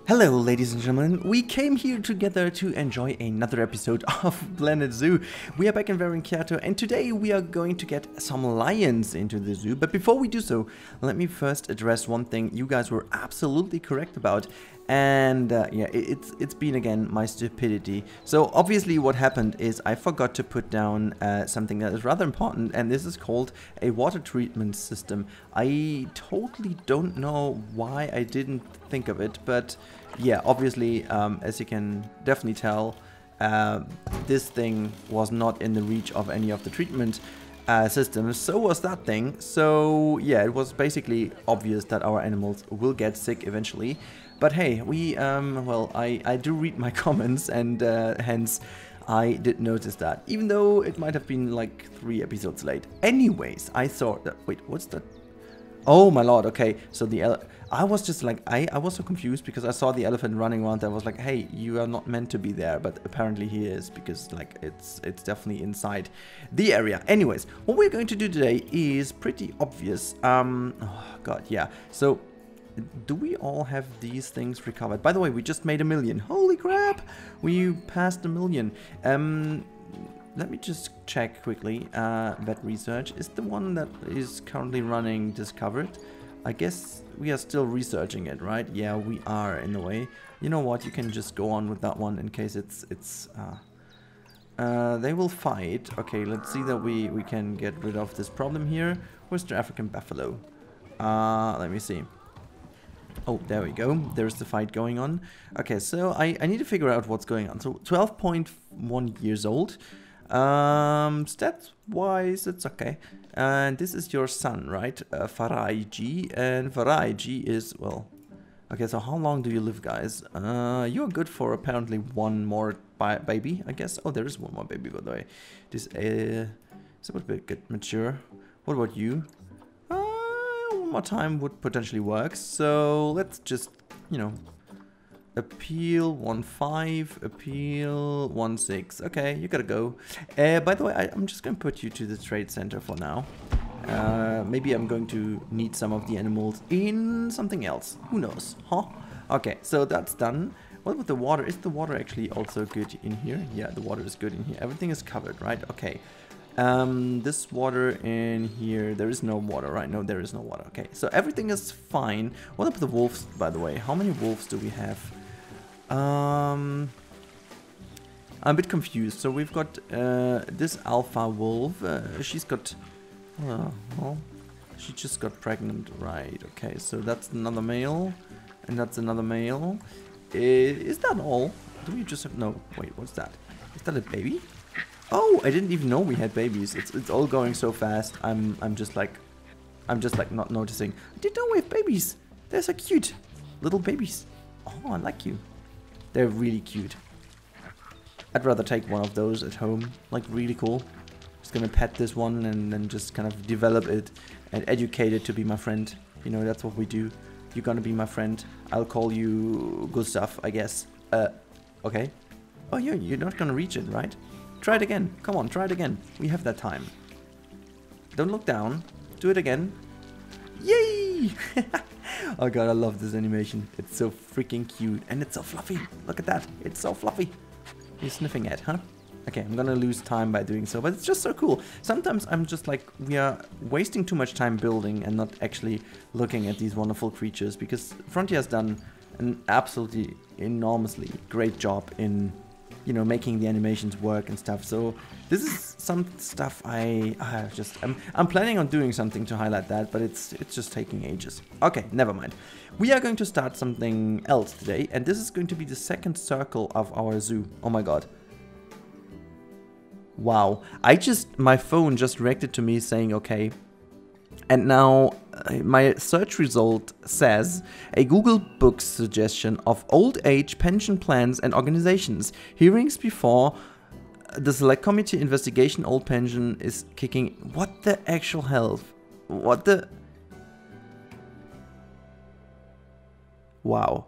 Hello ladies and gentlemen, we came here together to enjoy another episode of Planet Zoo. We are back in Kyoto and today we are going to get some lions into the zoo. But before we do so, let me first address one thing you guys were absolutely correct about. And yeah, it's been again my stupidity. So obviously what happened is I forgot to put down something that is rather important, and this is called a water treatment system. I totally don't know why I didn't think of it, but yeah, obviously as you can definitely tell, this thing was not in the reach of any of the treatment systems. So was that thing. So yeah, it was basically obvious that our animals will get sick eventually. But hey, we, well, I do read my comments, and hence I did notice that, even though it might have been like 3 episodes late. Anyways, I thought that, wait, what's that? Oh my lord, okay, so I was just like, I was so confused because I saw the elephant running around. I was like, hey, you are not meant to be there, but apparently he is, because like it's definitely inside the area. Anyways, what we're going to do today is pretty obvious. Oh god, yeah, so do we all have these things recovered? By the way, we just made 1 million. Holy crap! We passed 1 million. Let me just check quickly. Vet research is the one that is currently running discovered. I guess we are still researching it, right? Yeah, we are in a way. You know what? You can just go on with that one in case they will fight. Okay, let's see that we can get rid of this problem here. Where's the African buffalo? Let me see. Oh, there we go. There's the fight going on. Okay, so I need to figure out what's going on. So 12.1 years old. Stats wise, it's okay. And this is your son, right? Faraiji. And Faraiji is, well, okay, so how long do you live, guys? You're good for apparently 1 more baby, I guess. Oh, there is 1 more baby, by the way. This is a bit get mature. What about you? 1 more time would potentially work, so let's just, you know, appeal 1.5, appeal 1.6. Okay, you gotta go. By the way, I'm just gonna put you to the trade center for now. Maybe I'm going to need some of the animals in something else. Who knows, huh? Okay, so that's done. What with the water? Is the water actually also good in here? Yeah, the water is good in here. Everything is covered, right? Okay. This water in here, there is no water, right? No, there is no water. Okay, so everything is fine. What about the wolves, by the way? How many wolves do we have? I'm a bit confused. So we've got this alpha wolf. She's got, well, she just got pregnant, right? Okay, so that's another male, and that's another male. Is that all? Do we just have, no, wait, what's that? Is that a baby? Oh, I didn't even know we had babies. It's all going so fast. I'm just like not noticing. I didn't know we have babies. They're so cute, little babies. Oh, I like you. They're really cute. I'd rather take one of those at home. Like, really cool. Just gonna pet this one and then just kind of develop it and educate it to be my friend. You know, that's what we do. You're gonna be my friend. I'll call you Gustav, I guess. Okay. Oh, you're not gonna reach it, right? Try it again. Come on, try it again. We have that time. Don't look down. Do it again. Yay! Oh god, I love this animation. It's so freaking cute. And it's so fluffy. Look at that. It's so fluffy. You're sniffing it, huh? Okay, I'm gonna lose time by doing so, but it's just so cool. Sometimes I'm just like, we are wasting too much time building and not actually looking at these wonderful creatures, because Frontier's done an absolutely enormously great job in, you know, making the animations work and stuff. So this is some stuff I'm planning on doing something to highlight that, but it's just taking ages. Okay, never mind. We are going to start something else today, and this is going to be the 2nd circle of our zoo. Oh my god. Wow. My phone just reacted to me saying okay. And now my search result says a Google Books suggestion of old age pension plans and organizations. Hearings before the select committee investigation old pension is kicking. What the actual hell? What the? Wow.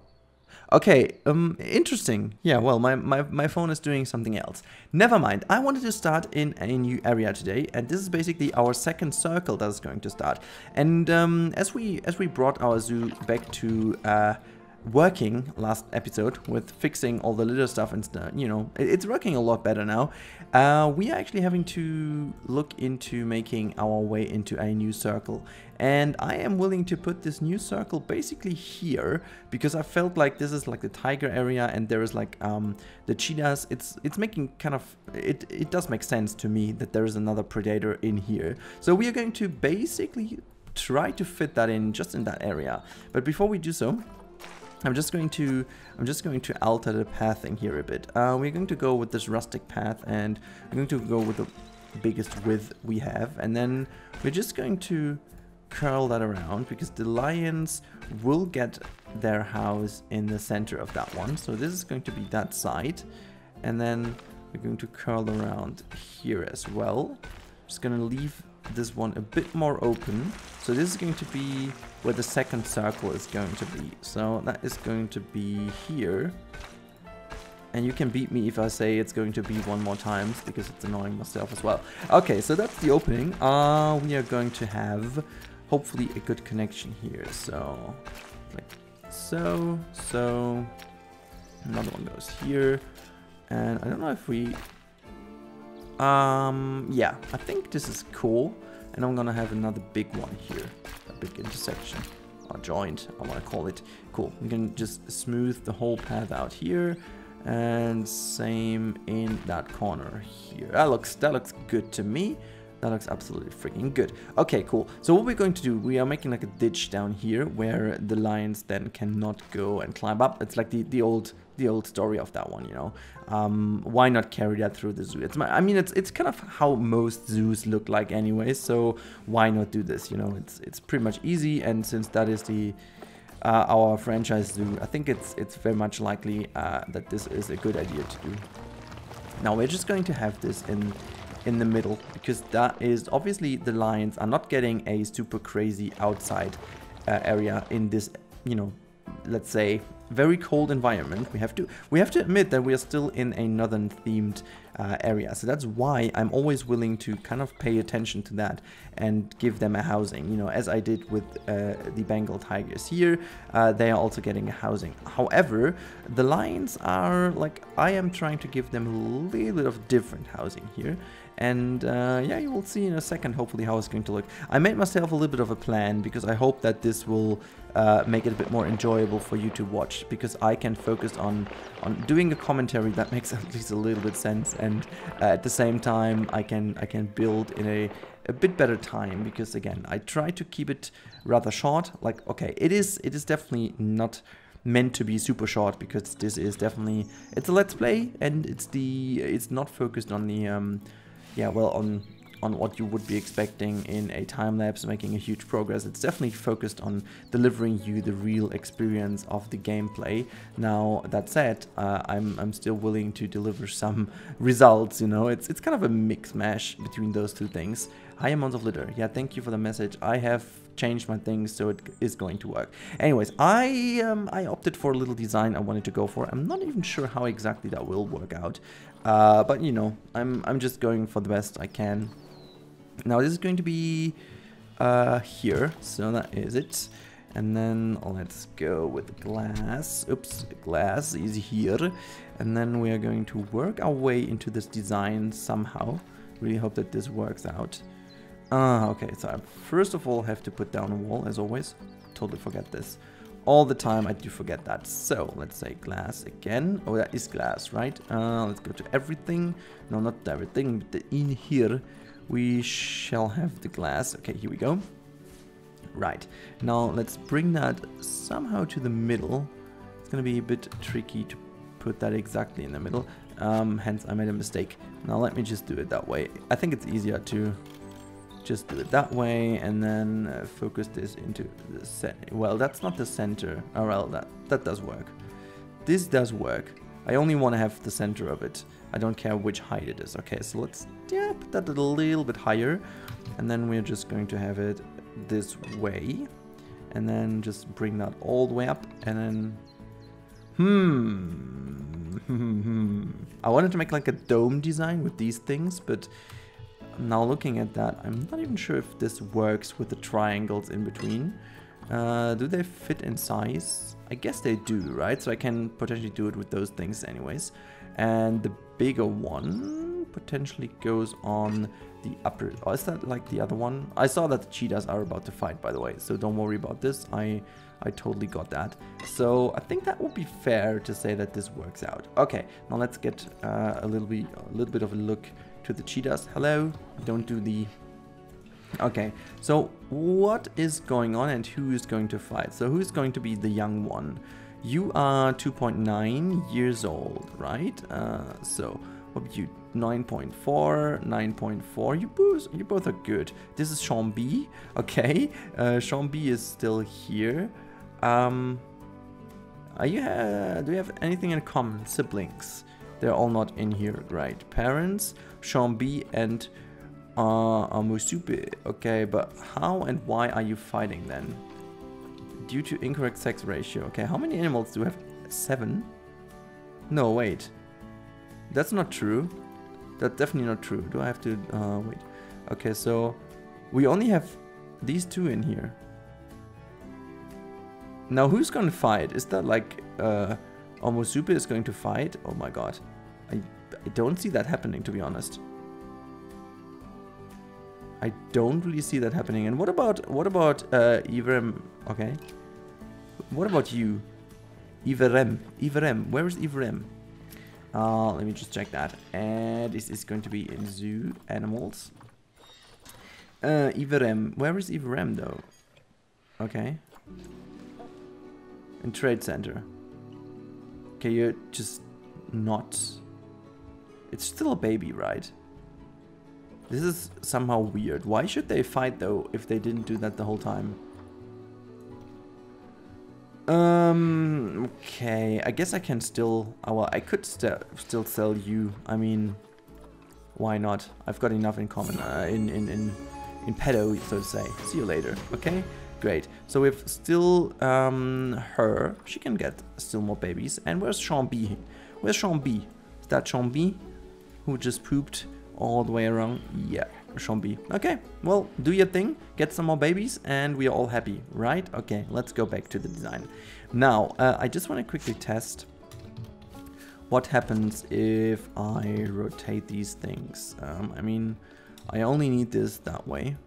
Okay, interesting. Yeah, well, my phone is doing something else. Never mind. I wanted to start in a new area today, and this is basically our 2nd circle that is going to start. And as we brought our zoo back to working last episode with fixing all the little stuff and stuff, you know, it's working a lot better now. We are actually having to look into making our way into a new circle, and I am willing to put this new circle basically here because I felt like this is like the tiger area and there is like the cheetahs. It's making kind of, it does make sense to me that there is another predator in here. So we are going to basically try to fit that in just in that area. But before we do so, I'm just going to alter the pathing here a bit. We're going to go with this rustic path, and we're going to go with the biggest width we have, and then we're just going to curl that around because the lions will get their house in the center of that one. So this is going to be that side, and then we're going to curl around here as well. Just gonna leave this one a bit more open. So this is going to be where the second circle is going to be. So that is going to be here. And you can beat me if I say it's going to be one more time because it's annoying myself as well. Okay, so that's the opening. We are going to have hopefully a good connection here. So like so. Another one goes here. And I don't know if we yeah, I think this is cool, and I'm gonna have another big one here, a big intersection, or joint, I wanna call it. Cool, we can just smooth the whole path out here, and same in that corner here. That looks good to me. That looks absolutely freaking good. Okay, cool. So what we're going to do, we are making like a ditch down here where the lions then cannot go and climb up. It's like the old story of that one, you know. Why not carry that through the zoo? I mean, it's kind of how most zoos look like anyway. So why not do this? You know, it's pretty much easy. And since that is our franchise zoo, I think it's very much likely that this is a good idea to do. Now we're just going to have this in the middle, because that is obviously the lions are not getting a super crazy outside area in this, you know, let's say very cold environment. We have to admit that we are still in a northern themed area, so that's why I'm always willing to kind of pay attention to that and give them a housing, you know, as I did with the Bengal tigers here. They are also getting a housing. However, the lions are like, I am trying to give them a little bit of different housing here. And yeah, you will see in a second hopefully how it's going to look. I made myself a little bit of a plan because I hope that this will make it a bit more enjoyable for you to watch, because I can focus on doing a commentary that makes at least a little bit sense, and at the same time I can build in a bit better time, because again, I try to keep it rather short. Like, okay, it is definitely not meant to be super short, because this is definitely, it's a let's play, and it's not focused on the yeah, well, on what you would be expecting in a time-lapse, making a huge progress. It's definitely focused on delivering you the real experience of the gameplay. Now, that said, I'm still willing to deliver some results, you know. It's kind of a mix mash between those two things. High amounts of litter. Yeah, thank you for the message. I have changed my things, so it is going to work. Anyways, I opted for a little design I wanted to go for. I'm not even sure how exactly that will work out. But you know, I'm just going for the best I can. Now this is going to be here, so that is it. And then let's go with glass. Oops, glass is here. And then we are going to work our way into this design somehow. Really hope that this works out. Okay, so I first of all have to put down a wall, as always. Totally forget this. All the time I do forget that. So let's say glass again. Oh, that is glass, right? Let's go to everything. No, not everything, but in here we shall have the glass. Okay, here we go. Right, now let's bring that somehow to the middle. It's gonna be a bit tricky to put that exactly in the middle. Hence I made a mistake. Now let me just do it that way. I think it's easier to just do it that way, and then focus this into the center. Well, that's not the center. Oh, well, that does work. This does work. I only want to have the center of it. I don't care which height it is. Okay, so let's put that a little bit higher, and then we're just going to have it this way, and then just bring that all the way up, and then I wanted to make like a dome design with these things, but now looking at that, I'm not even sure if this works with the triangles in between. Do they fit in size? I guess they do, right? So I can potentially do it with those things anyways. And the bigger one potentially goes on the upper... Oh, is that like the other one? I saw that the cheetahs are about to fight, by the way. So don't worry about this. I totally got that. So I think that would be fair to say that this works out. Okay, now let's get a little bit of a look to the cheetahs. Hello. Don't do the... Okay, so what is going on and who is going to fight? So who's going to be the young one? You are 2.9 years old, right? So what are you? 9.4, 9.4. You both are good. This is Sean B. Okay, Sean B is still here. Do you have anything in common? Siblings? They're all not in here, right? Parents, Sean B and Musupe. Okay, but how and why are you fighting then? Due to incorrect sex ratio. Okay, how many animals do we have? 7? No, wait. That's not true. That's definitely not true. Do I have to... wait. Okay, so we only have these 2 in here. Now, who's going to fight? Is that like... Omosupe is going to fight? Oh my god. I don't see that happening, to be honest. I don't really see that happening. And what about Iverem? Okay. What about you? Iverem. Where is Iverem? Let me just check that. And this is going to be in zoo animals. Iverem. Where is Iverem though? Okay. In trade center. Okay, you're just not... It's still a baby, right? This is somehow weird. Why should they fight though if they didn't do that the whole time? Okay. I guess I can still... well, I could still sell you. I mean, why not? I've got enough in common in pedo, so to say. See you later. Okay, great. So we've still her. She can get still more babies. And where's Sean B? Where's Sean B? Is that Sean B who just pooped all the way around? Yeah, Sean B. Okay, well, do your thing, get some more babies, and we are all happy, right? Okay, let's go back to the design. Now, I just want to quickly test what happens if I rotate these things. I mean, I only need this that way.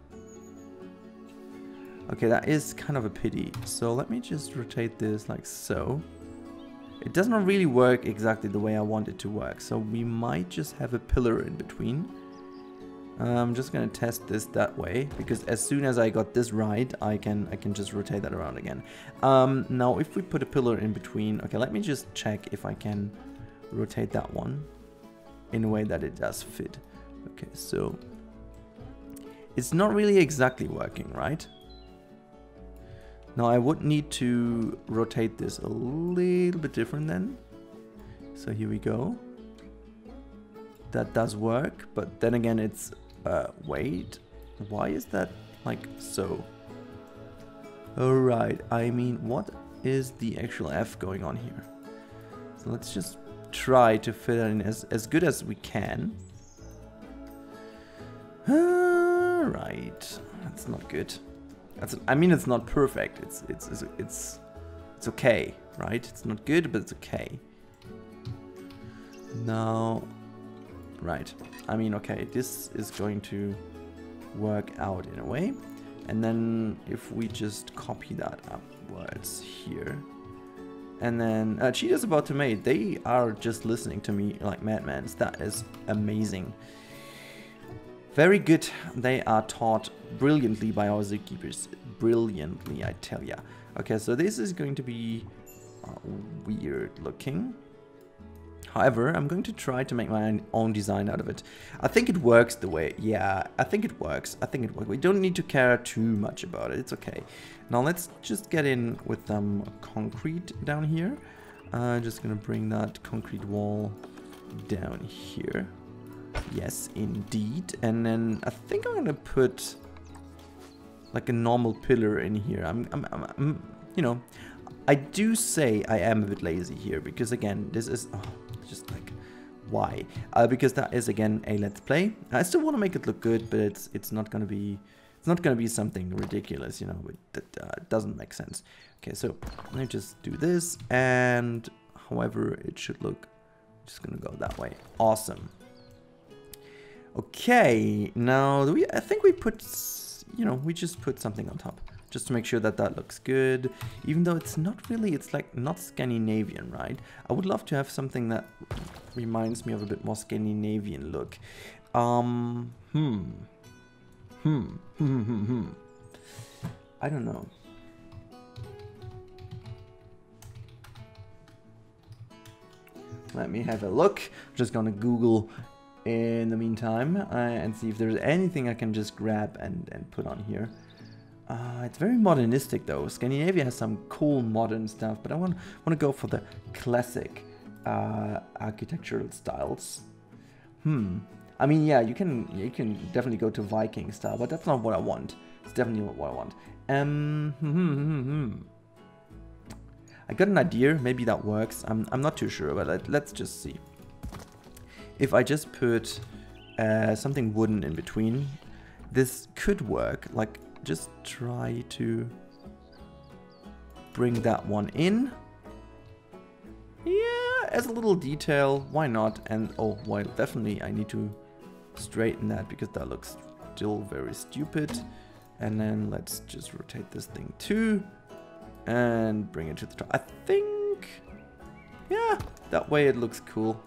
Okay, that is kind of a pity. So let me just rotate this like so. It does not really work exactly the way I want it to work, so we might just have a pillar in between. I'm just gonna test this that way, because as soon as I got this right, I can just rotate that around again. Now, if we put a pillar in between, okay, let me just check if I can rotate that one in a way that it does fit. Okay, so it's not really exactly working, right? Now I would need to rotate this a little bit different then. So here we go. That does work, but then again it's... wait, why is that like so? Alright, I mean, what is the actual F going on here? So let's just try to fit it in as good as we can. Alright, that's not good. I mean, it's not perfect. It's okay, right? It's not good, but it's okay. Now, right. I mean, okay, this is going to work out in a way. And then if we just copy that upwards here. And then Cheetah's about to mate. They are just listening to me like madmen. That is amazing. Very good. They are taught brilliantly by our zookeepers. Brilliantly, I tell ya. Okay, so this is going to be weird looking. However, I'm going to try to make my own design out of it. I think it works the way... Yeah, I think it works. I think it works. We don't need to care too much about it. It's okay. Now let's just get in with some concrete down here. Just gonna bring that concrete wall down here. Yes, indeed. And then I think I'm gonna put like a normal pillar in here. I'm you know, I do say I am a bit lazy here because again, this is just like why? Because that is again a let's play. I still want to make it look good, but it's not gonna be It's not going to be something ridiculous, you know, that doesn't make sense. Okay, so let me just do this, and however it should look, just going to go that way. Awesome. Okay, now I think we put, you know, we just put something on top just to make sure that that looks good, even though it's not really, it's like not Scandinavian, right? I would love to have something that reminds me of a bit more Scandinavian look. I don't know. Let me have a look. I'm just gonna Google in the meantime and see if there's anything I can just grab and put on here. It's very modernistic though. Scandinavia has some cool modern stuff, but I want to go for the classic architectural styles. I mean, yeah, you can definitely go to Viking style, but that's not what I want. It's definitely not what I want. I got an idea. Maybe that works. I'm not too sure, but let's just see. If I just put something wooden in between, this could work. Like, just try to bring that one in. Yeah, as a little detail, why not? And oh, well, definitely I need to straighten that because that looks still very stupid. And then let's just rotate this thing too and bring it to the top. I think, yeah, that way it looks cool.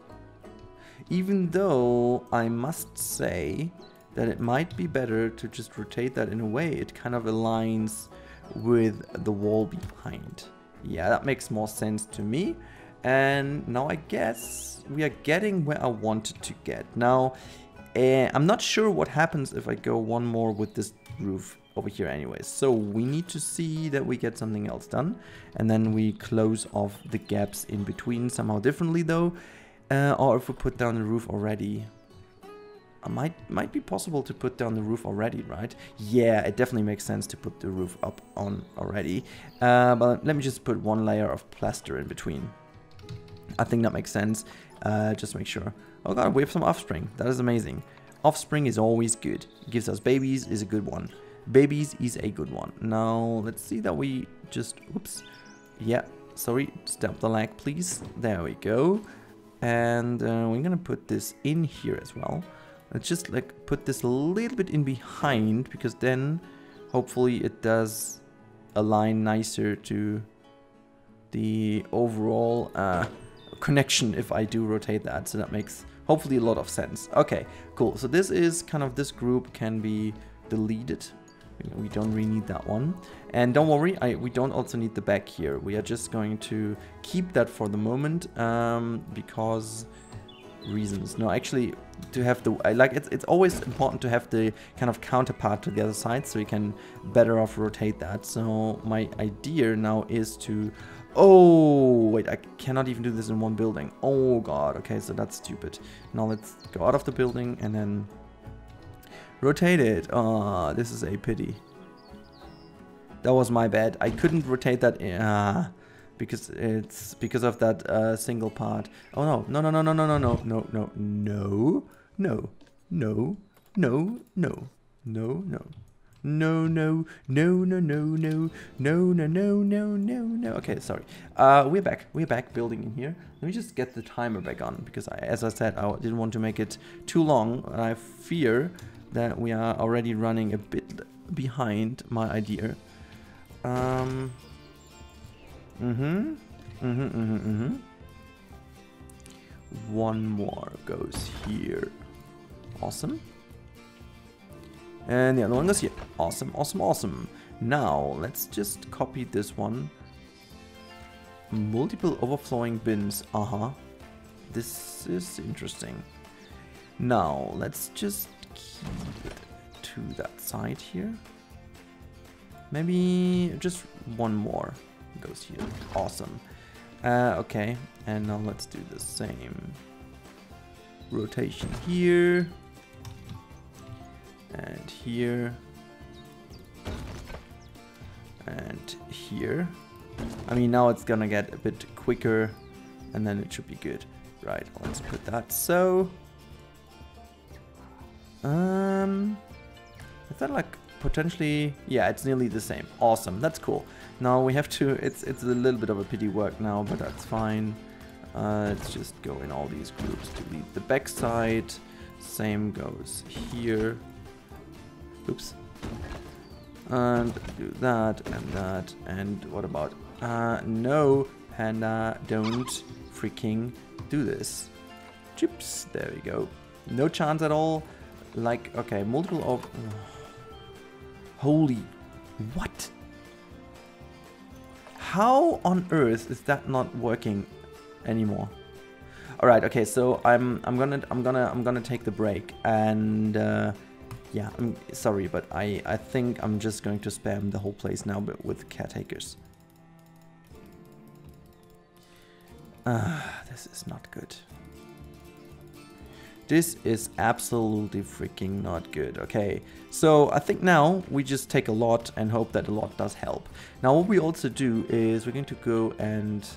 Even though I must say that it might be better to just rotate that in a way it kind of aligns with the wall behind. Yeah, that makes more sense to me. And now I guess we are getting where I wanted to get. Now, I'm not sure what happens if I go one more with this roof over here anyways. So we need to see that we get something else done. And then we close off the gaps in between somehow differently though. Or if we put down the roof already. Might be possible to put down the roof already, right? Yeah, it definitely makes sense to put the roof up on already. But let me just put one layer of plaster in between. I think that makes sense. Just make sure. Oh god, we have some offspring. That is amazing. Offspring is always good. It gives us babies, is a good one. Babies is a good one. Now, let's see that we just... Oops. Yeah, sorry. Step the lag, please. There we go. And we're gonna put this in here as well. Let's just like put this a little bit in behind, because then hopefully it does align nicer to the overall connection if I do rotate that. So that makes hopefully a lot of sense. Okay, cool. So this is kind of, this group can be deleted. We don't really need that one. And don't worry, we don't also need the back here. We are just going to keep that for the moment because reasons. No, actually, to have the it's always important to have the kind of counterpart to the other side, so you can better off rotate that. So my idea now is to, oh wait, I cannot even do this in one building. Oh god, okay, so that's stupid. Now let's go out of the building and then rotate it. Oh, this is a pity. That was my bad. I couldn't rotate that because it's because of that single part. Oh no, no, no, no, no, no, no, no, no, no, no, no, no, no, no, no, no. No, no, no, no, no, no, no, no, no, no, no, no. Okay, sorry. We're back building in here. Let me just get the timer back on, because as I said, I didn't want to make it too long. And I fear that we are already running a bit behind my idea. One more goes here. Awesome. And the other one goes here. Awesome, awesome, awesome. Now, let's just copy this one. Multiple overflowing bins. This is interesting. Now, let's just keep it to that side here. Maybe just one more goes here. Awesome. Okay, and now let's do the same. Rotation here. And here. And here. I mean, now it's gonna get a bit quicker, and then it should be good. Right, let's put that so. Is that like potentially, yeah, it's nearly the same. Awesome, that's cool. Now we have to, it's a little bit of a pity work now, but that's fine. Let's just go in all these groups. Delete the backside. Same goes here. Oops. And do that and that. And what about, no, Panda, don't freaking do this. Chips, there we go. No chance at all. Like, okay, multiple of... Oh. Holy... What? How on earth is that not working anymore? All right, okay, so I'm gonna take the break, and yeah, I'm sorry, but I think I'm just going to spam the whole place now, but with caretakers. This is not good. This is absolutely freaking not good. Okay, so I think now we just take a lot and hope that a lot does help. Now what we also do is we're going to go and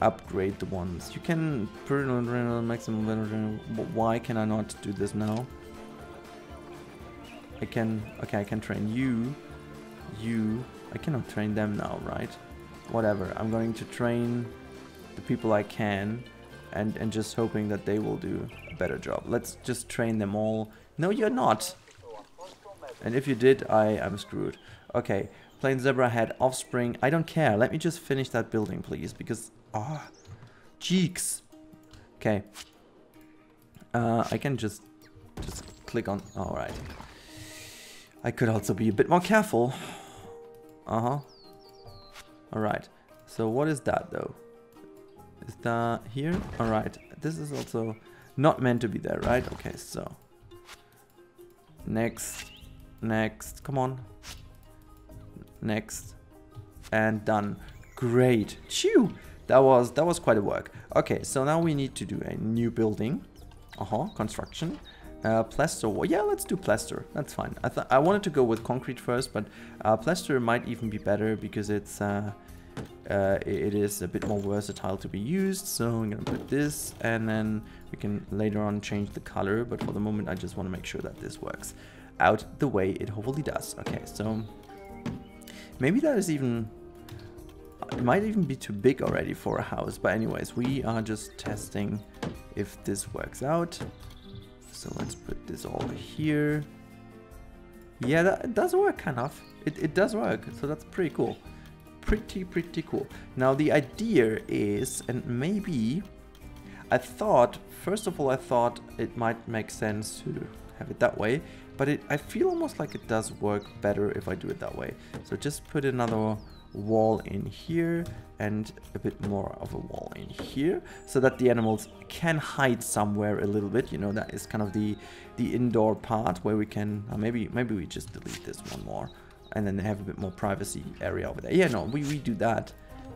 upgrade the ones. You can put it on maximum. Why can I not do this now? I can, okay, I can train you. I cannot train them now, right? Whatever, I'm going to train the people I can and just hoping that they will do better job. Let's just train them all. No, you're not. And if you did, I'm screwed. Okay, plain zebra had offspring. I don't care. Let me just finish that building, please, because cheeks. Okay. I can just click on. All right. I could also be a bit more careful. All right. So what is that though? Is that here? All right. This is also not meant to be there, right? Okay, so next, come on, next, and done. Great. Phew, that was quite a work. Okay, so now we need to do a new building. Construction. Plaster. Yeah, let's do plaster. That's fine. I wanted to go with concrete first, but plaster might even be better because it's it is a bit more versatile to be used. So I'm gonna put this, and then we can later on change the color, but for the moment I just want to make sure that this works out the way it hopefully does. Okay, so maybe that is even, it might even be too big already for a house, but anyways, we are just testing if this works out. So let's put this all here. Yeah, that does work kind of. It does work, so that's pretty cool. Pretty cool. Now the idea is, and maybe I thought, first of all, I thought it might make sense to have it that way, but I feel almost like it does work better if I do it that way. So just put another wall in here and a bit more of a wall in here, so that the animals can hide somewhere a little bit. You know, that is kind of the indoor part where we can, maybe we just delete this one more, and then they have a bit more privacy area over there. Yeah, no, we do that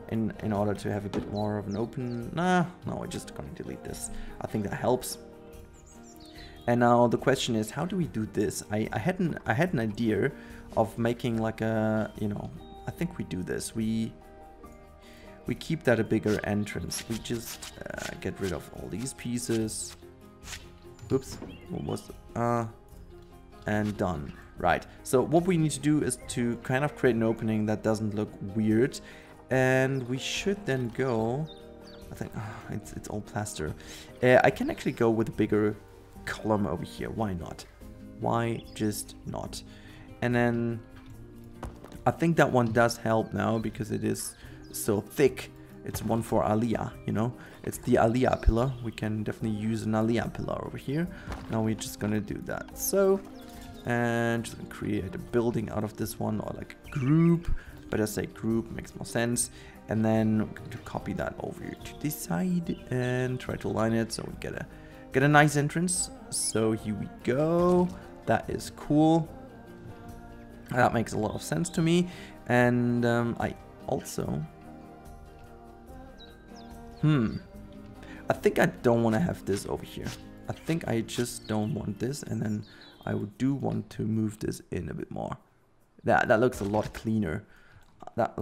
in order to have a bit more of an open... no, we're just going to delete this. I think that helps. And now the question is, how do we do this? I had an idea of making like a, you know, I think we do this. We keep that a bigger entrance. We just get rid of all these pieces. Oops, what was and done. Right, so what we need to do is to kind of create an opening that doesn't look weird, and we should then go, I think, it's all plaster. I can actually go with a bigger column over here. Why not? Why just not? And then I think that one does help now because it is so thick. It's one for Aliyah, you know, it's the Aliyah pillar. We can definitely use an Aliyah pillar over here. Now we're just gonna do that. So, and just create a building out of this one, or like a group. Better say group, makes more sense. And then we're going to copy that over to this side and try to align it so we get a nice entrance. So here we go. That is cool. That makes a lot of sense to me. And I also, I think I don't want to have this over here. I think I just don't want this, and then I do want to move this in a bit more. That looks a lot cleaner. That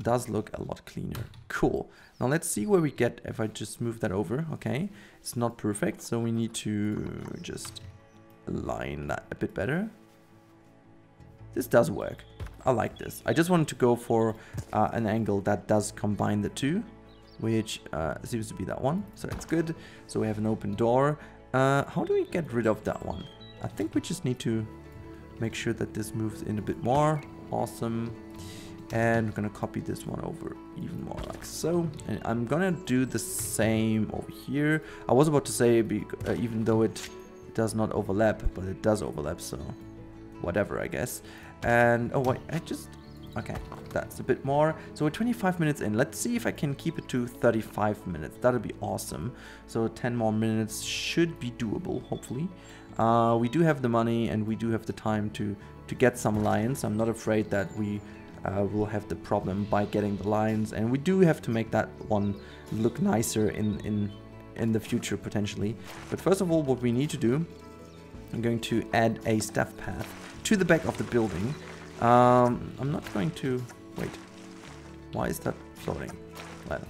does look a lot cleaner. Cool. Now let's see where we get if I just move that over. Okay, it's not perfect, so we need to just align that a bit better. this does work. I like this. I just wanted to go for an angle that does combine the two, which seems to be that one. So that's good. So we have an open door. How do we get rid of that one? I think we just need to make sure that this moves in a bit more. Awesome. And we're gonna copy this one over even more like so. And I'm gonna do the same over here. I was about to say, even though it does not overlap, but it does overlap, so whatever, I guess. And oh wait, okay, that's a bit more. So we're 25 minutes in. Let's see if I can keep it to 35 minutes. That'll be awesome. So 10 more minutes should be doable, hopefully. We do have the money and we do have the time to get some lions. I'm not afraid that we will have the problem by getting the lions, and we do have to make that one look nicer in the future potentially. But first of all, what we need to do, I'm going to add a staff path to the back of the building. I'm not going to wait. Why is that floating? Well,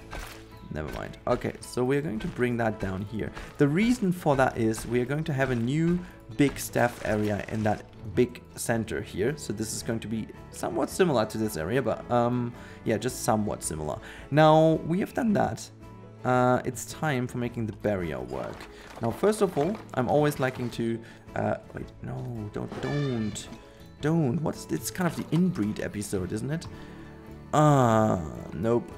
never mind. Okay, so we're going to bring that down here. The reason for that is we are going to have a new big staff area in that big center here. So this is going to be somewhat similar to this area, but yeah, just somewhat similar. Now we have done that. It's time for making the barrier work. Now, first of all, I'm always liking to wait, no, don't. What's it's kind of the inbreed episode, isn't it? Nope.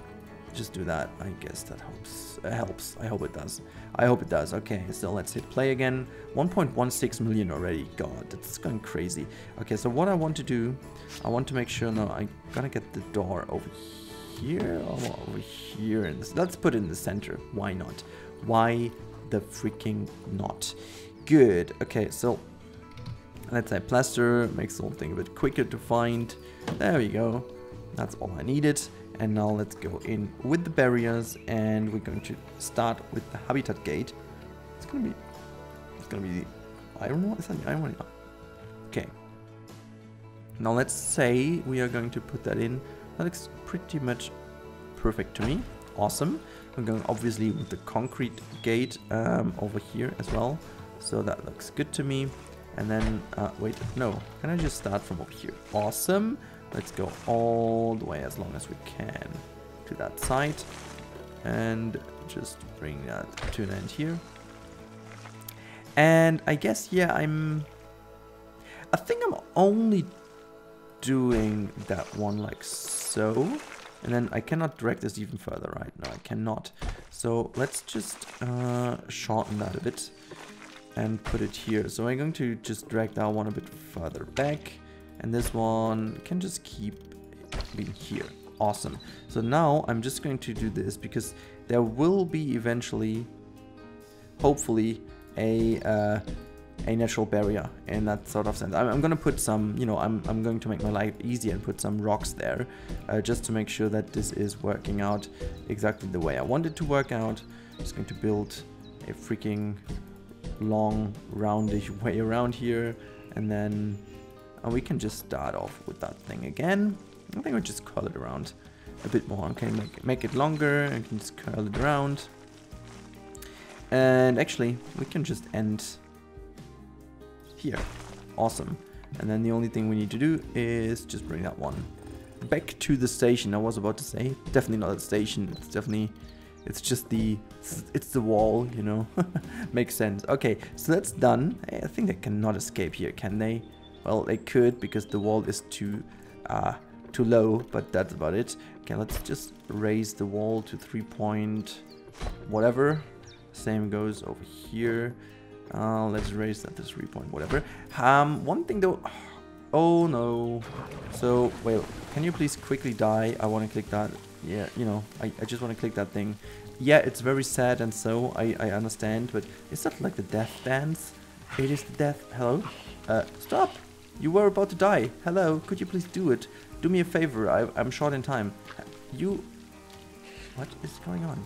Just do that. I guess that helps. I hope it does. I hope it does. Okay, so let's hit play again. 1.16 million already. God, that's going crazy. Okay, so what I want to do, I want to make sure. No, I gotta get the door over here or over here. And let's put it in the center. Why not? Why the freaking not? Good. Okay, so let's add plaster. Makes the whole thing a bit quicker to find. There we go. That's all I needed. And now let's go in with the barriers, and we're going to start with the habitat gate. It's gonna be the iron one. Is that the iron one? Okay. Now let's say we are going to put that in. That looks pretty much perfect to me. Awesome. I'm going obviously with the concrete gate over here as well. So that looks good to me. And then wait, no. Can I just start from over here? Awesome. Let's go all the way as long as we can to that side, and just bring that to an end here. And I guess, yeah, I think I'm only doing that one like so, and then I cannot drag this even further, right? No, I cannot. So let's just shorten that a bit and put it here. So I'm going to just drag that one a bit further back. And this one can just keep being here. Awesome. So now I'm just going to do this because there will be eventually, hopefully, a natural barrier in that sort of sense. I'm going to put some, you know, I'm going to make my life easier and put some rocks there just to make sure that this is working out exactly the way I want it to work out. I'm just going to build a freaking long, roundish way around here, and then we can just start off with that thing again. I think we'll just curl it around a bit more. Okay, make it longer. I can just curl it around. And actually, we can just end here. Awesome. And then the only thing we need to do is just bring that one back to the station. I was about to say, definitely not a station. It's just the wall, you know. Makes sense. Okay, so that's done. I think they cannot escape here, can they? Well, they could because the wall is too low, but that's about it. Okay, let's just raise the wall to 3 point whatever. Same goes over here. Let's raise that to 3 point whatever. One thing though. Oh no. So, well, can you please quickly die? I want to click that. Yeah, you know, I just want to click that thing. Yeah, it's very sad, and so I understand, but is that like the death dance? It is the death. Hello? Stop! You were about to die. Hello, could you please do it? Do me a favor, I'm short in time. You... What is going on?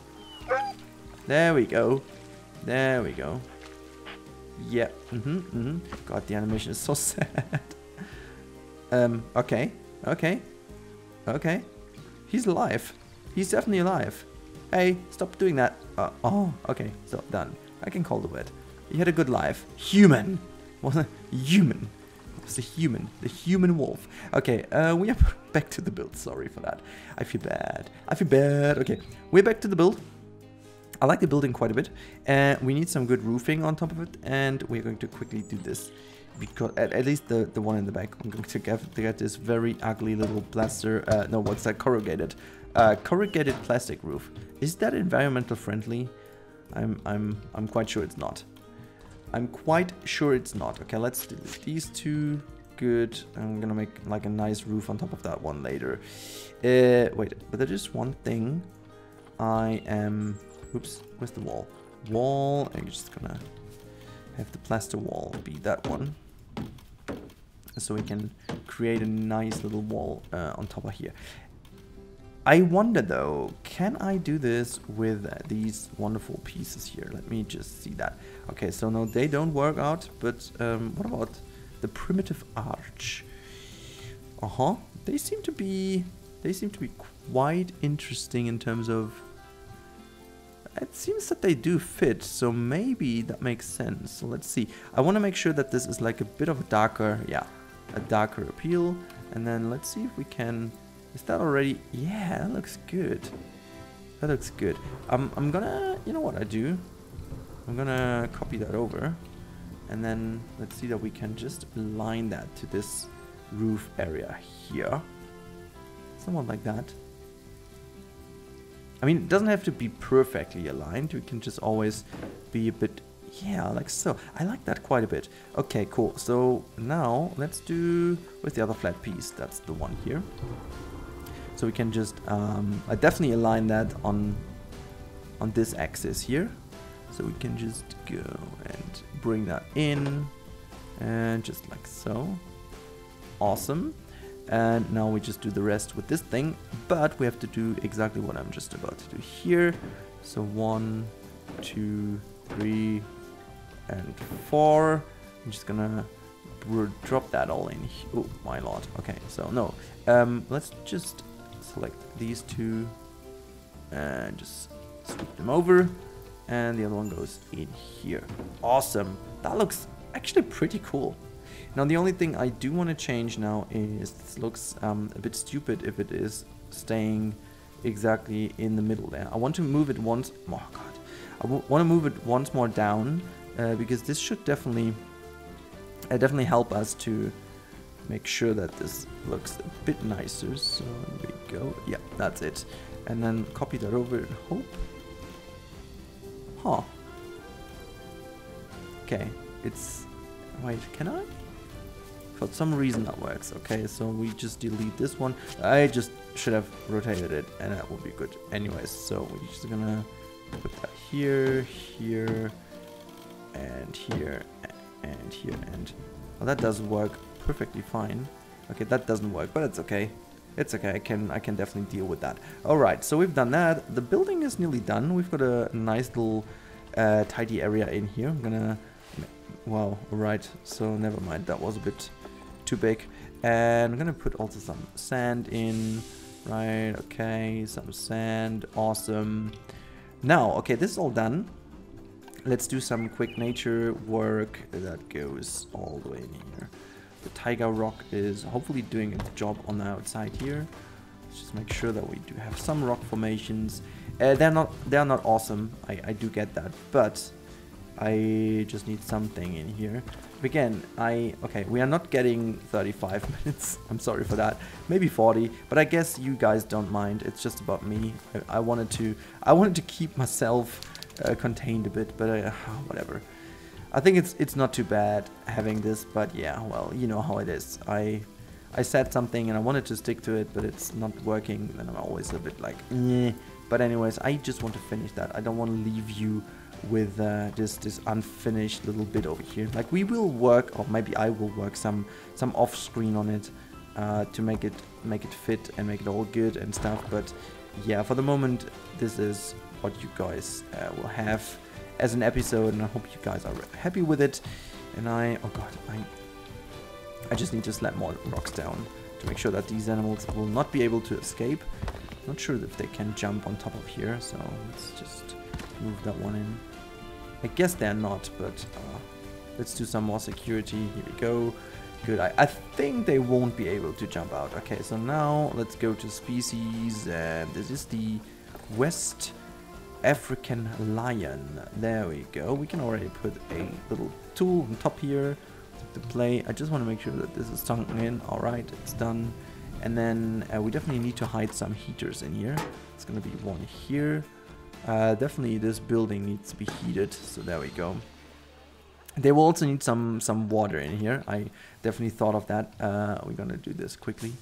There we go. There we go. Yeah, God, the animation is so sad. Okay. He's alive. He's definitely alive. Hey, stop doing that. Oh, okay, so done. I can call the word. He had a good life. Human. Wasn't human. It's the human wolf. Okay, we are back to the build. Sorry for that. I feel bad. Okay, we're back to the build. I like the building quite a bit. We need some good roofing on top of it, and we're going to quickly do this. Because at least the one in the back, I'm going to get this very ugly little plaster. No, what's that? Corrugated plastic roof. Is that environmental friendly? I'm quite sure it's not. Okay, let's do these two. Good. I'm gonna make like a nice roof on top of that one later. Wait, but there's just one thing. Oops, where's the wall? I'm just gonna have the plaster wall be that one. So we can create a nice little wall on top of here. I wonder though, can I do this with these wonderful pieces here? Let me just see that. Okay, so no, they don't work out, but what about the primitive arch? They seem to be quite interesting in terms of, it seems that they do fit, so maybe that makes sense. So let's see. I want to make sure that this is like a bit of a darker appeal, and then let's see if we can. Is that already? Yeah, that looks good. I'm gonna, you know what I do? I'm gonna copy that over, and then let's see that we can just align that to this roof area here. Somewhat like that. I mean, it doesn't have to be perfectly aligned. We can just always be a bit, yeah, like so. I like that quite a bit. Okay, cool. So now let's do with the other flat piece. That's the one here. So we can just, I definitely align that on this axis here. So we can just go and bring that in, and just like so. Awesome. And now we just do the rest with this thing, but we have to do exactly what I'm just about to do here. So 1, 2, 3, and 4. I'm just gonna drop that all in. Oh my lord. Okay, so no. Let's just select these two and just scoop them over, and the other one goes in here. Awesome. That looks actually pretty cool. Now the only thing I do want to change now is this looks a bit stupid if it is staying exactly in the middle there. I want to move it once. Oh god, I want to move it once more down because this should definitely help us to make sure that this looks a bit nicer. So there we go. Yeah, that's it. And then copy that over and hope. Huh. Okay, it's. Wait, can I? For some reason that works. Okay, so we just delete this one. I just should have rotated it, and that would be good. Anyways, so we're just gonna put that here, here, and here, and here, and well, that does work perfectly fine. Okay, that doesn't work, but it's okay. It's okay. I can definitely deal with that. All right, so we've done that. The building is nearly done. We've got a nice little tidy area in here. I'm gonna. Wow. All right. So never mind. That was a bit too big. And I'm gonna put also some sand in. Right. Okay. Some sand. Awesome. Now, okay, this is all done. Let's do some quick nature work that goes all the way in here. The tiger rock is hopefully doing its job on the outside here. Let's just make sure that we do have some rock formations. They're not awesome. I do get that, but I just need something in here. Again, okay, we are not getting 35 minutes. I'm sorry for that. Maybe 40, but I guess you guys don't mind. It's just about me. I wanted to keep myself contained a bit, but whatever. I think it's not too bad having this, but yeah, well, you know how it is. I said something and I wanted to stick to it, but it's not working, then I'm always a bit like, eh. But anyways, I just want to finish that. I don't want to leave you with this unfinished little bit over here. Like, we will work, or maybe I will work some off screen on it to make it fit and make it all good and stuff. But yeah, for the moment, this is what you guys will have as an episode, and I hope you guys are happy with it. And oh god, I just need to slap more rocks down to make sure that these animals will not be able to escape. Not sure if they can jump on top of here, so let's just move that one in. I guess they're not, but let's do some more security. Here we go. Good. I think they won't be able to jump out. Okay, so now let's go to species. This is the West African lion. There we go. We can already put a little tool on top here to play. I just want to make sure that this is sunk in. Alright, it's done. And then we definitely need to hide some heaters in here. It's going to be one here. Definitely this building needs to be heated. So there we go. They will also need some water in here. I definitely thought of that. We're going to do this quickly.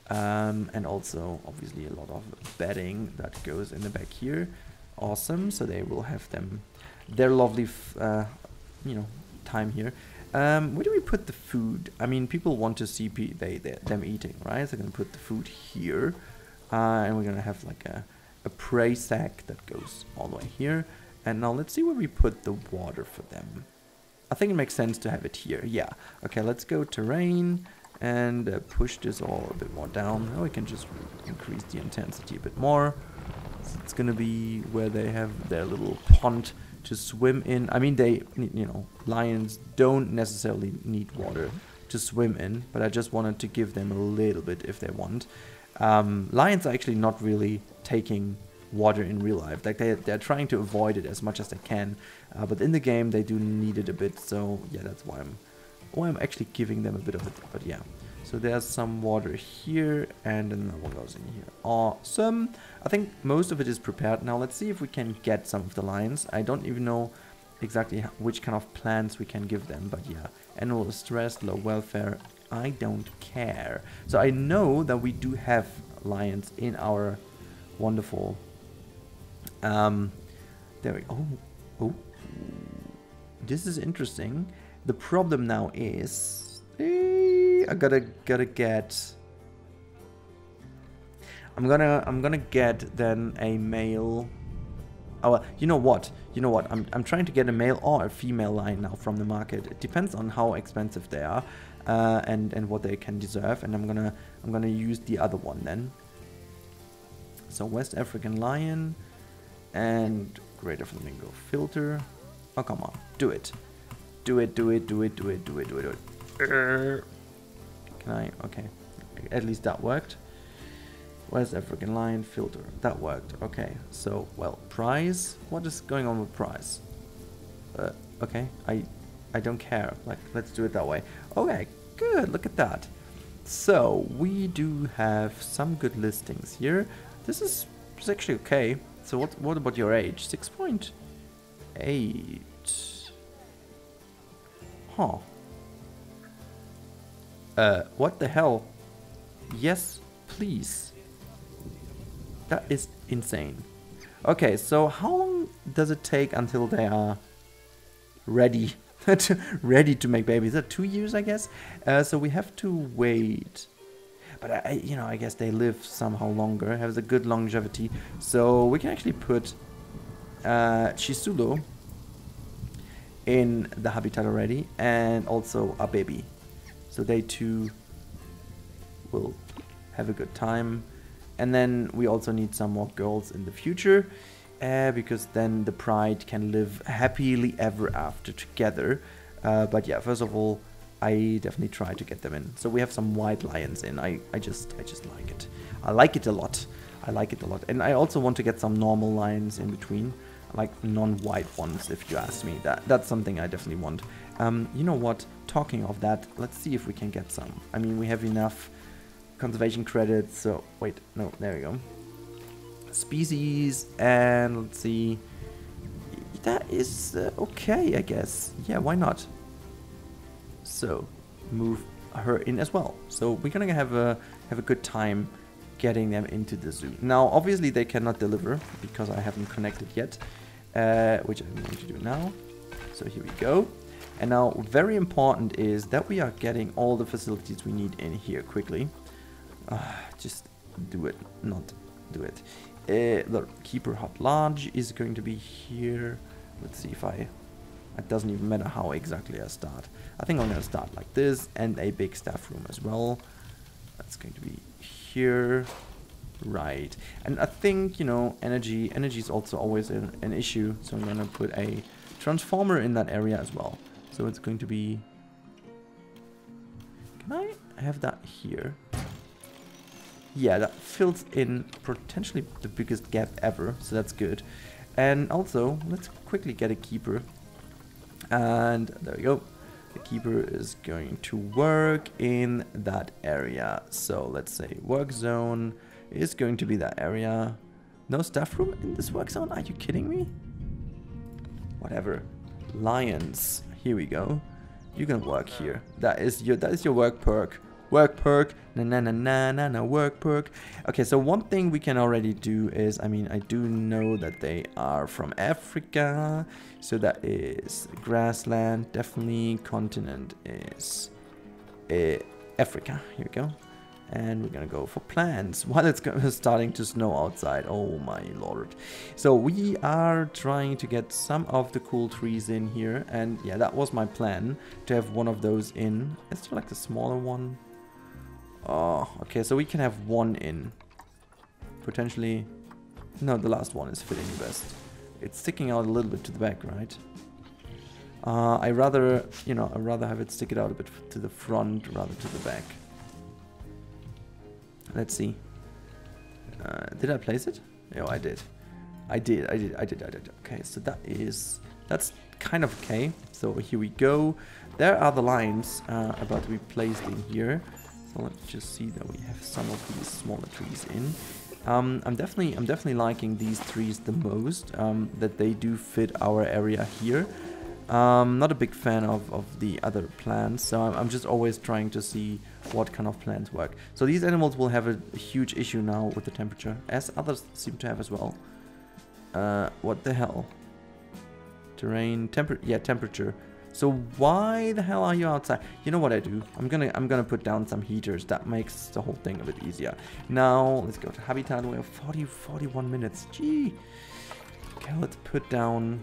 And also, obviously, a lot of bedding that goes in the back here. Awesome. So they will have their lovely, you know, time here. Where do we put the food? I mean, people want to see them eating, right? So I'm going to put the food here. And we're going to have like a prey sack that goes all the way here. And now let's see where we put the water for them. I think it makes sense to have it here. Yeah. Okay, let's go terrain and push this all a bit more down. Now we can just increase the intensity a bit more. So it's going to be where they have their little pond to swim in. I mean, they, you know, lions don't necessarily need water to swim in, but I just wanted to give them a little bit if they want. Lions are actually not really taking water in real life. Like they're trying to avoid it as much as they can, but in the game they do need it a bit. So yeah, that's why I'm actually giving them a bit of it. But yeah, so there's some water here and another one goes in here. Awesome. I think most of it is prepared. Now let's see if we can get some of the lions. I don't even know exactly which kind of plants we can give them, but yeah, annual stress, low welfare, I don't care. So I know that we do have lions in our wonderful there we go. Oh, this is interesting. The problem now is I gotta get. I'm gonna get then a male. Oh, well, you know what? I'm trying to get a male or a female lion now from the market. It depends on how expensive they are, and what they can deserve. And I'm gonna use the other one then. So West African lion and Greater Flamingo filter. Oh, come on. Do it. Do it. Can I? Okay. At least that worked. West African lion filter. That worked. Okay. So, well, price. What is going on with price? Okay. I don't care. Like, let's do it that way. Okay. Good. Look at that. So, we do have some good listings here. This is actually okay. So what about your age? 6.8. Huh. What the hell? Yes, please. That is insane. Okay, so how long does it take until they are ready ready to make babies? Is that 2 years, I guess? So we have to wait. But I guess they live somehow longer, have a good longevity. So we can actually put Chisulo in the habitat already, and also a baby. So they too will have a good time. And then we also need some more girls in the future, because then the pride can live happily ever after together. But yeah, first of all, I definitely try to get them in. So we have some white lions in. I just like it. I like it a lot. I like it a lot. And I also want to get some normal lions in between, like non-white ones, if you ask me. That's something I definitely want. You know what? Talking of that, let's see if we can get some. I mean, we have enough conservation credits. So wait, no, there we go. Species, and let's see. That is okay, I guess. Yeah, why not? So move her in as well. So we're gonna have a good time getting them into the zoo. Now obviously they cannot deliver because I haven't connected yet, which I'm going to do now. So here we go. And now very important is that we are getting all the facilities we need in here quickly. Just do it, not do it. The keeper hut lodge is going to be here. Let's see if it doesn't even matter how exactly I start. I think I'm going to start like this, and a big staff room as well. That's going to be here. Right. And I think, energy is also always an issue. So I'm going to put a transformer in that area as well. So it's going to be Can I have that here? Yeah, that fills in potentially the biggest gap ever, so that's good. And also, let's quickly get a keeper. And there we go. The keeper is going to work in that area. So let's say work zone is going to be that area. No staff room in this work zone? Are you kidding me? Whatever. Lions. Here we go. You can work here. That is your work perk. Work perk. Na na na na na na work perk. Okay, so one thing we can already do is, I mean, I do know that they are from Africa. So that is grassland. Definitely continent is Africa. Here we go. And we're gonna go for plants while it's starting to snow outside. Oh my lord. So we are trying to get some of the cool trees in here. And yeah, that was my plan, to have one of those in. It's like the smaller one. Oh, okay, so we can have one in. Potentially. No, the last one is fitting the best. It's sticking out a little bit to the back, right? I rather, you know, I'd rather have it stick it out a bit to the front rather to the back. Let's see. Did I place it? No, I did. I did. Okay, so that's kind of okay. So here we go. There are the lines about to be placed in here. So let's just see that we have some of these smaller trees in. I'm definitely liking these trees the most. That they do fit our area here. Not a big fan of the other plants, so I'm just always trying to see what kind of plants work. So these animals will have a huge issue now with the temperature, as others seem to have as well. What the hell? Terrain, temperature. So why the hell are you outside? You know what I do? I'm gonna put down some heaters. That makes the whole thing a bit easier. Now let's go to habitat. We have 41 minutes. Gee. Okay, let's put down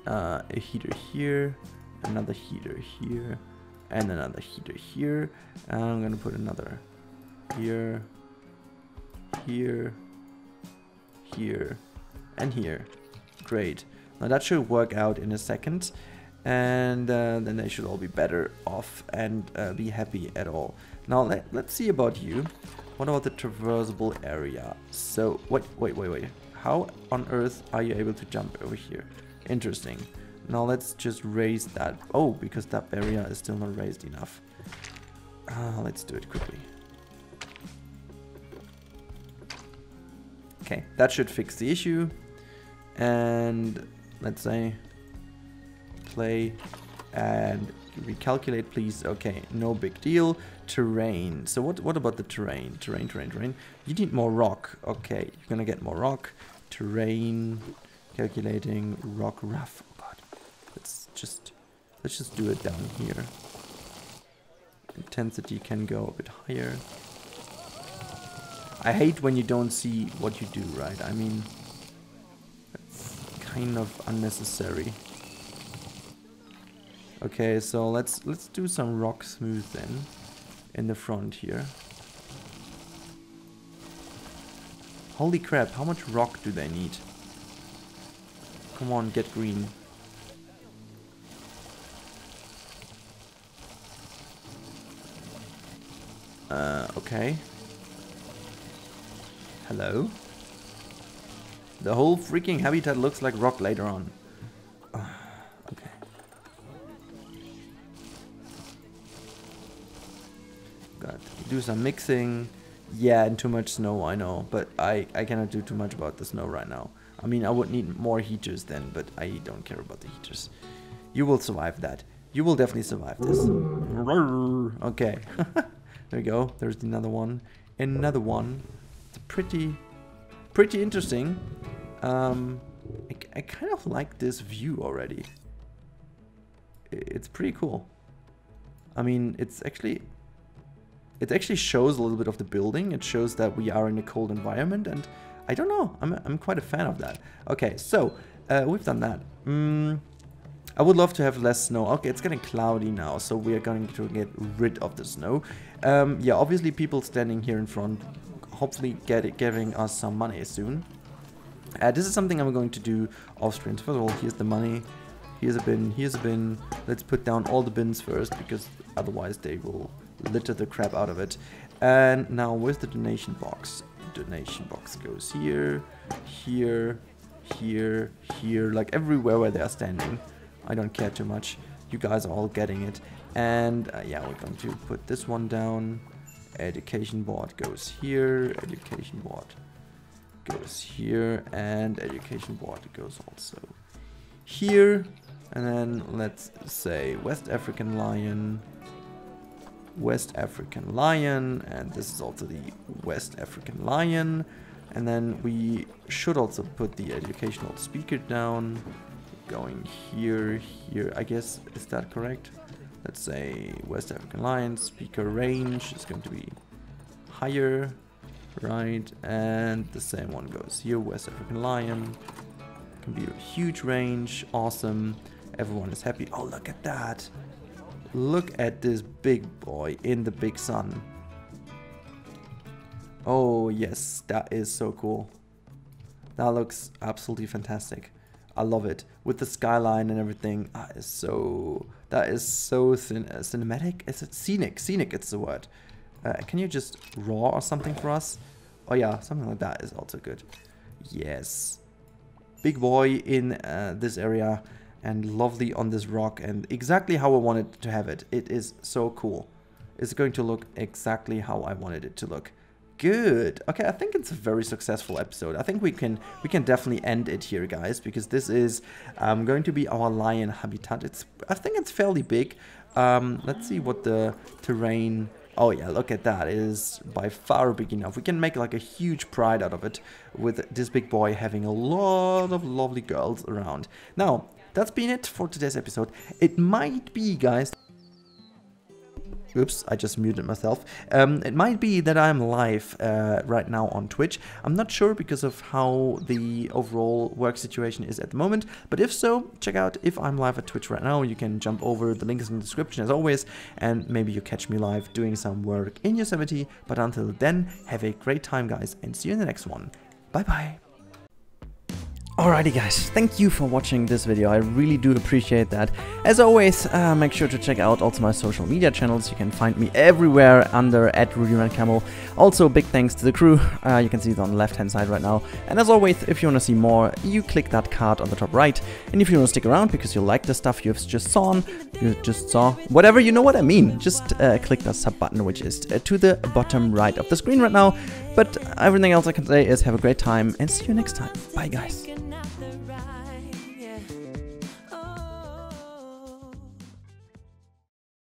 a heater here, another heater here, and another heater here. And I'm gonna put another here, here, here, and here. Great. Now that should work out in a second, and then they should all be better off and be happy at all. Now let's see about you. What about the traversable area? So wait. How on earth are you able to jump over here? Interesting. Now let's just raise that. Oh, because that area is still not raised enough. Let's do it quickly. Okay, that should fix the issue. And let's say play and recalculate, please. Okay, no big deal. Terrain. So what about the terrain? Terrain. You need more rock. Okay, you're gonna get more rock. Terrain. Calculating rock rough. Oh god. Let's just do it down here. Intensity can go a bit higher. I hate when you don't see what you do, right? I mean, it's kind of unnecessary. Okay, so let's do some rock smooth then in the front here. Holy crap, how much rock do they need? Come on, get green. Okay. Hello? The whole freaking habitat looks like rock later on. Okay. Got to do some mixing. Yeah, and too much snow, I know. But I cannot do too much about the snow right now. I mean, I would need more heaters then, but I don't care about the heaters. You will survive that. You will definitely survive this. Okay. There we go. There's another one. Another one. It's pretty interesting. I kind of like this view already. It's pretty cool. I mean, it actually shows a little bit of the building. It shows that we are in a cold environment, and I don't know. I'm quite a fan of that. Okay, so we've done that. I would love to have less snow. Okay, it's getting cloudy now, so we are going to get rid of the snow. Yeah, obviously people standing here in front, hopefully giving us some money soon. This is something I'm going to do off screen. So first of all, here's the money. Here's a bin, here's a bin. Let's put down all the bins first, because otherwise they will litter the crap out of it. And now with the donation box. Donation box goes here, here, here, here, like everywhere where they are standing. I don't care too much. You guys are all getting it. And yeah, we're going to put this one down. Education board goes here. Education board goes here. And education board goes also here. And then let's say West African lion. West African lion. And this is also the West African lion. And then we should also put the educational speaker down. Going here, here, I guess, is that correct? Let's say West African lion, speaker range is going to be higher, right? And the same one goes here, West African lion. Can be a huge range, awesome. Everyone is happy. Oh, look at that. Look at this big boy in the big sun. Oh, yes, that is so cool. That looks absolutely fantastic. I love it with the skyline and everything. That is so cinematic. Is it scenic? Scenic, it's the word. Can you just raw or something for us? Oh yeah, something like that is also good. Yes, big boy in this area and lovely on this rock and exactly how I wanted to have it. It is so cool. It's going to look exactly how I wanted it to look. Good. Okay, I think it's a very successful episode. I think we can definitely end it here, guys, because this is going to be our lion habitat. I think it's fairly big. Let's see what the terrain. Oh yeah, look at that. It is by far big enough. We can make like a huge pride out of it with this big boy having a lot of lovely girls around. Now, that's been it for today's episode. It might be, guys. Oops, I just muted myself. It might be that I'm live right now on Twitch. I'm not sure because of how the overall work situation is at the moment. But if so, check out if I'm live at Twitch right now. You can jump over, the link is in the description as always. And maybe you catch me live doing some work in Yosemite. But until then, have a great time, guys. And see you in the next one. Bye-bye. Alrighty guys, thank you for watching this video, I really do appreciate that. As always, make sure to check out also my social media channels. You can find me everywhere under @RudyRandCamel. Also, big thanks to the crew, you can see it on the left hand side right now. And as always, if you want to see more, you click that card on the top right. And if you want to stick around because you like the stuff you've just saw, whatever, you know what I mean, just click that sub button, which is to the bottom right of the screen right now. But everything else I can say is have a great time and see you next time. Bye guys.